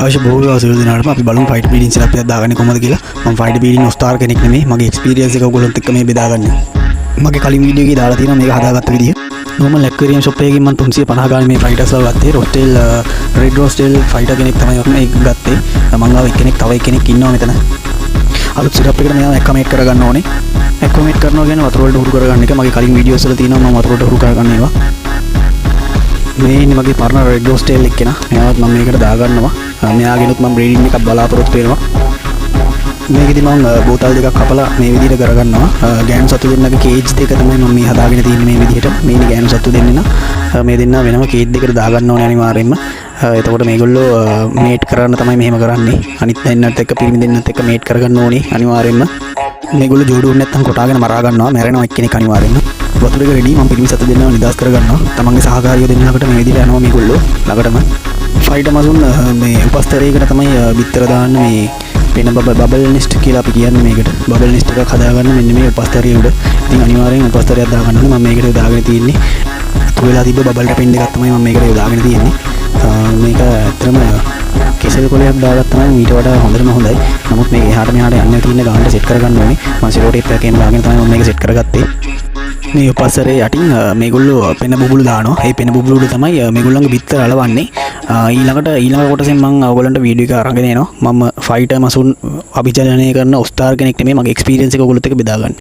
අවශ්‍ය බොහෝ අවසර දෙනාටම අපි බලමු ෆයිට් බීඩින් සෙටප් එකක් දාගන්නේ කොහොමද කියලා. මම ෆයිට් බීඩින් ස්ටාර් කෙනෙක් නෙමෙයි. මගේ එක්ස්පීරියන්ස් එක ඔයගොල්ලොත් එක්ක මේ බෙදාගන්න. මගේ කලින් වීඩියෝ එකේ දාලා තියෙනවා මේක හදාගත්ත විදිය. normal aquarium shop එකකින් මම 350 ගානේ මේ ෆයිටර්ස්ලා ගත්තේ. රොස්ටෙල් රෙඩ් රොස්ටෙල් ෆයිටර් කෙනෙක් තමයි මේක ගත්තේ. මම ගාව එක්කෙනෙක් තව එක්කෙනෙක් ඉන්නවා මෙතන. අලුත් සෙටප් එකට මෙයා ඇක්කමේට් කරගන්න ඕනේ. ඇක්කමේට් කරනවා කියන්නේ වතුර වලට හුරු කරගන්න එක. මගේ කලින් වීඩියෝස් වල තියෙනවා මම වතුර වලට හුරු කරගන්න ඒවා. මේ ඉන්නේ මගේ පර්ණර් රෙඩ් රොස්ටෙල් එක්කෙනා. මෙයාවත් මම මේකට දාගන්නවා. මෙයාගෙනුත් මම බ්‍රීඩින් එකක් බලාපොරොත්තු වෙනවා. මේකෙදි මම බෝතල් දෙකක් කපලා මේ විදිහට කරගන්නවා. ගෑනු සතු දෙන්නගේ කේජ් දෙක තමයි මම මේ හදාගෙන තියෙන්නේ මේ විදිහට. මේ ඉන්නේ ගෑනු සතු දෙන්න මේ දෙන්න වෙනම කේජ් දෙකට දාගන්න ඕනේ අනිවාර්යයෙන්ම. එතකොට මේගොල්ලෝ මේට් කරන්න තමයි මෙහෙම කරන්නේ. අනිත් දෙන්නත් එක්ක පිරිමි දෙන්නත් එක්ක මේට් කරගන්න ඕනේ අනිවාර්යයෙන්ම. මේගොල්ලෝ ජෝඩුවුන් නැත්තම් කොටාගෙන මරා ගන්නවා. මැරෙනවා එක්කෙනෙක් අනිවාර්යයෙන්ම. වතුර එක රෙඩි මම පිරිමි සතු දෙන්නව නිදාස් කරගන්නවා. තමන්ගේ සහකාරියෝ දෙන්නකට මේ විදිහට යනවා මේගොල්ලෝ ළඟටම. ෆයිටර් මසුන් මේ උපස්තරයකට තමයි බිත්තර දාන්න මේ වෙන බබල් නෙස්ට් කියලා අපි කියන්නේ මේකට. බබල් නෙස්ට් එකක් හදාගන්න මෙන්න මේ උපස්තරය උඩ. ඉතින් අනිවාර්යෙන් උපස්තරයක් දාගන්න ඕනේ. මම මේකට දාගෙන තියෙන්නේ. ඉතුරු වෙලා තිබ්බ බබල් ටැපින් එකක් තමයි මම මේකට දාගෙන තියෙන්නේ. මේක ඇත්තටම කෙසෙල් කොලයක් දාගත්තා නම් ඊට වඩා හොඳටම හොඳයි. නමුත් මේක එහාට මෙහාට යන්න තියෙන ගානට සෙට් කරගන්න ඕනේ. මම සෙලෝ ටේප් එකකින් දාගෙන තමයි මම මේක සෙට් කරගත්තේ. මේ උපස්තරේ යටින් මේගොල්ලෝ පෙන බුබුලු දානවා. ඒ පෙන බුබුලු උඩ තමයි මේගොල්ලන්ගේ බිත්තර අලවන්නේ. ඊළඟ කොටසෙන් මම ඔයගොල්ලන්ට වීඩියෝ එක අරගෙන එනවා. මම ෆයිටර් මසුන් අභිජනනය කරන ස්ටාර් කෙනෙක් නෙමෙයි. මගේ එක්ස්පීරියන්ස් එක ඔයගොල්ලොත් එක්ක බෙදාගන්න.